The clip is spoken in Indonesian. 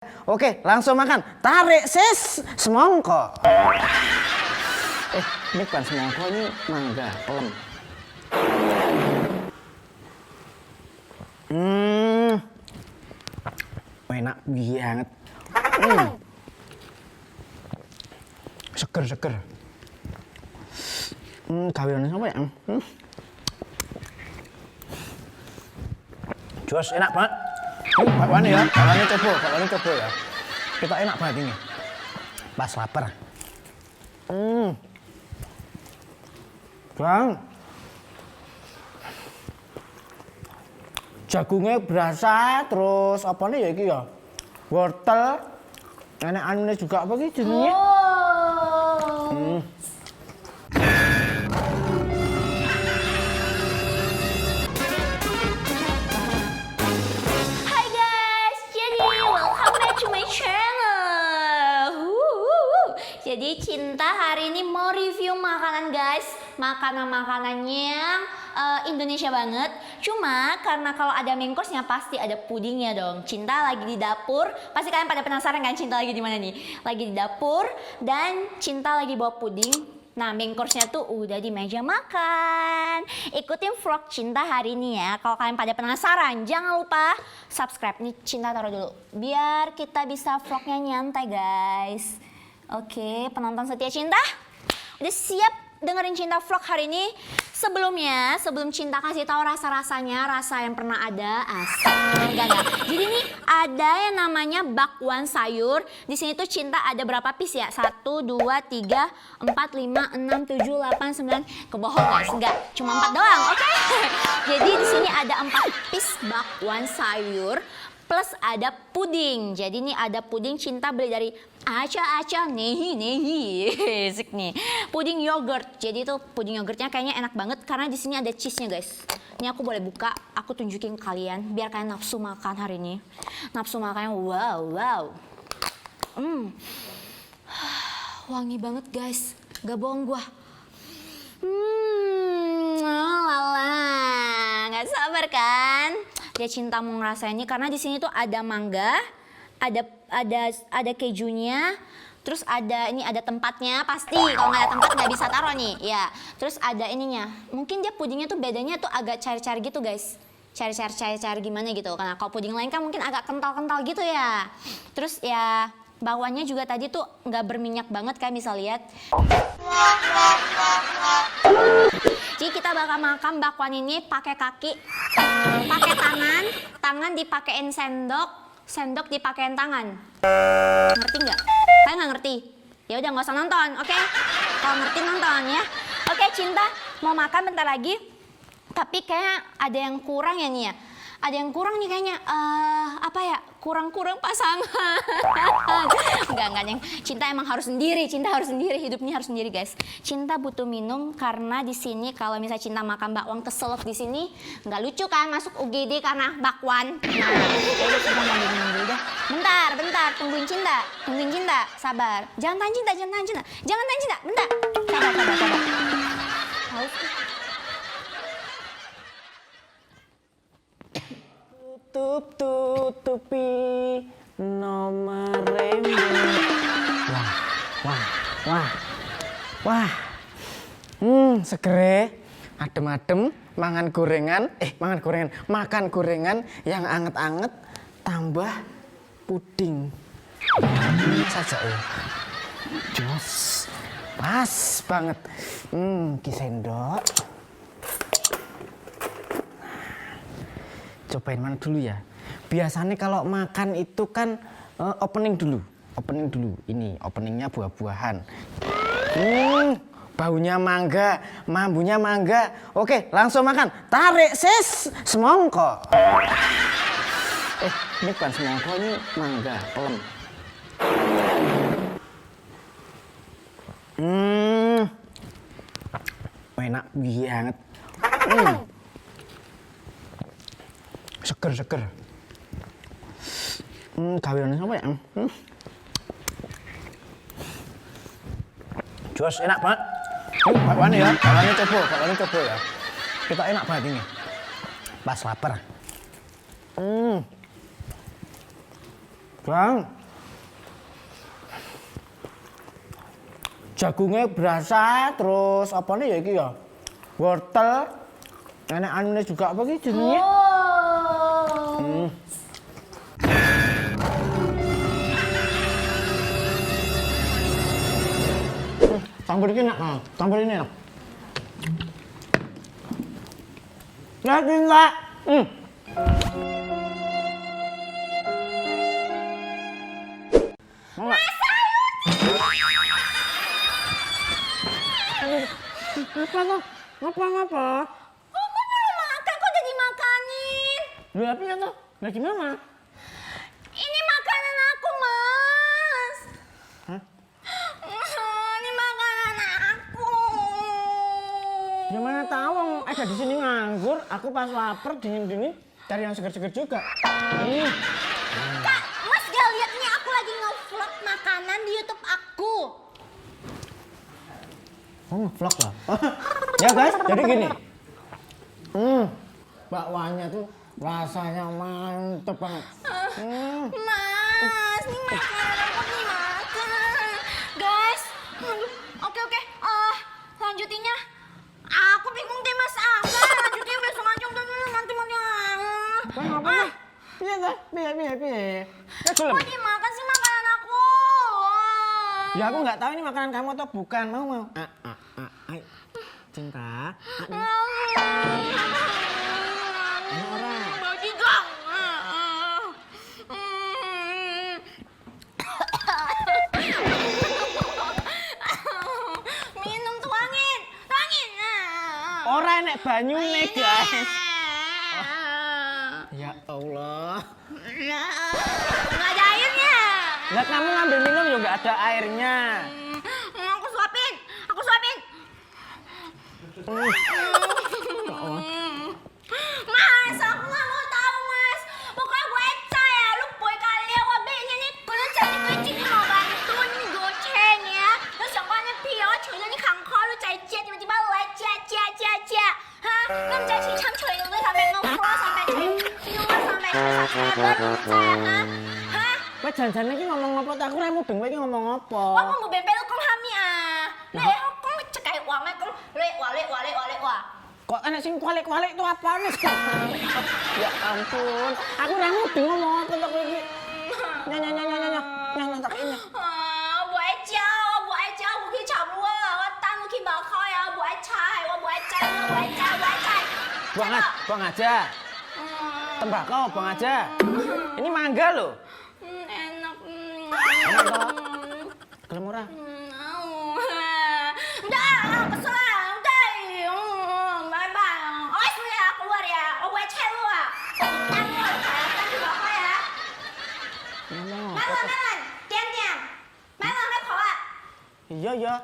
Oke, langsung makan. Tarik sis, semongko. Ini bukan semongko, ini mangga, pelem. Enak banget. Seger. Gaweane apa ya? Jos, enak banget. Bakwan ya, bakwan coba ya. Kita enak banget ini. Pas lapar. Bang. Jagungnya berasa, terus apa nih ya iki ya? Wortel. Enak anune juga apa iki jenenge? Jadi Cinta hari ini mau review makanan guys. Makanan-makanannya yang Indonesia banget. Cuma karena kalau ada main course-nya pasti ada pudingnya dong. Cinta lagi di dapur. Pasti kalian pada penasaran kan Cinta lagi di mana nih? Lagi di dapur dan Cinta lagi bawa puding. Nah, main course-nya tuh udah di meja makan. Ikutin vlog Cinta hari ini ya. Kalau kalian pada penasaran, jangan lupa subscribe. Nih Cinta taruh dulu. Biar kita bisa vlognya nyantai guys. Oke, penonton setia Cinta, udah siap dengerin Cinta vlog hari ini? Sebelum Cinta kasih tahu rasa-rasanya, rasa yang pernah ada, enggak. Jadi ini ada yang namanya bakwan sayur. Di sini tuh Cinta ada berapa piece ya? 1, 2, 3, 4, 5, 6, 7, 8, 9. Kebohong guys, enggak. Cuma 4 doang, oke? Jadi di sini ada 4 piece bakwan sayur. Plus ada puding. Jadi ini ada puding Cinta beli dari Aca Nehi. Asik nih. Puding yogurt. Jadi itu puding yogurtnya kayaknya enak banget karena di sini ada cheese-nya guys. Ini aku boleh buka, aku tunjukin kalian biar kalian nafsu makan hari ini. Nafsu makannya wow. Wangi banget guys. Gak bohong gua. Lala. Gak sabar kan? Dia Cinta mau ngerasain ini karena di sini tuh ada mangga, ada kejunya, terus ada tempatnya pasti. Kalau nggak ada tempat nggak bisa taruh nih, ya. Terus ada ininya. Mungkin dia pudingnya tuh bedanya tuh agak cair-cair gitu guys. Cair gimana gitu. Karena kalau puding lain kan mungkin agak kental-kental gitu ya. Terus ya bawahnya juga tadi tuh nggak berminyak banget kayak bisa lihat. Jadi kita bakal makan bakwan ini pakai kaki, pakai tangan dipakein sendok dipakein tangan. Ngerti nggak? Kalian nggak ngerti? Ya udah nggak usah nonton, oke? Kalau ngerti nonton ya. Oke Cinta mau makan bentar lagi, tapi kayak ada yang kurang ya nih ya. Ada yang kurang nih kayaknya, kurang pasangan. Enggak yang Cinta emang harus sendiri, Cinta harus sendiri, hidupnya harus sendiri guys. Cinta butuh minum karena di sini kalau misalnya Cinta makan bakwan keselak di sini nggak lucu kan masuk UGD karena bakwan. Nah, jadi Cinta mau minum dulu dah. Bentar, tungguin Cinta, sabar. Jangan tahan Cinta, bentar. Sabar. Haus. Tutupi nomor rembet. Wah. Segere, adem-adem, makan gorengan yang anget-anget tambah puding. Ini saja ya. Jos. Pas banget. Ki sendok. Cobain mana dulu ya. Biasanya kalau makan itu kan opening dulu. Ini openingnya buah-buahan. Baunya mangga, mambunya mangga. Oke, langsung makan. Tarik sis, semongko. Ini bukan semongko, ini mangga, pelem. Enak banget. Seger. Gaweane apa ya? Jos, enak banget. Bakwan ya, bakwan coba ya. Kita enak banget ini. Pas lapar. Bang. Jagungnya berasa, terus apa nih ya iki ya? Wortel. Enak anune juga apa iki jenenge? Oh. Sambal ini enak, sambal ini enak. Lihat enggak? Mau nggak? Ngapa? Kamu belum makan kok udah dimakanin? Lu apa ya tuh? Nah gimana? Ini makanan aku, Mas. Hah? Ini makanan aku. Gimana tahu? Ada di sini nganggur. Aku pas lapar dingin-dingin cari yang seger-seger juga. Kak, Mas gak lihat nih aku lagi nge-vlog makanan di YouTube aku. Oh, vlog lah. Ya guys, jadi gini. Bakwanya tuh rasanya mantep banget. Mas, ini makanan aku dimakan. Guys, oke. Lanjutinnya. Aku bingung deh Mas. Lanjutinnya besok aja udah dulu nanti. Apa? Iya dah, piye. Kok dimakan sih makanan aku? Ya aku nggak tahu ini makanan kamu atau bukan. Mau. Ayo. Cinta. Mau digong. Minum tuangin. Ora enek banyune, guys. Ya Allah. Nggak ada airnya. Lah kamu ngambil minum juga nggak ada airnya. Aku suapin. Mas, aku nggak mau tahu Mas. Pokoknya gue eca ya. Lu boy kali ya. Wabenya nih. Gue cari kucing mau bantuin nih goceng ya. Terus yang mana pio. Cuy nih kangkol lu cari cia. Tiba-tiba lu cia. Hah? Lu cari cincang cuy. Lu sampai nge-vlog. Sampai cuy. Viewer sampai subscriber. Lu percaya hah? Wah jangan iki ngomong apa tak aku ra mudeng kowe iki ngomong apa. Wah, kamu bempel kong hami ah. Lek kong cekai uangnya kong lek wah. Kok enek sing kualik-kualik itu apaan nih? Ya ampun, aku ra mudeng ngomong apa tak kowe iki. Nyanyi tak ini. Buat aja, buki cabua, watan buki bakal ya, buat cai. Buang aja. Tembakau, buang aja. Ini mangga loh. Enak. Enak toh? Gelem ora? Udah, kesel lah, udah. Bye. Awas lu ya, keluar ya. Buat cai lu ah. Watan di bakal ya. Melon. Diam. Melon, kau ah. Iya.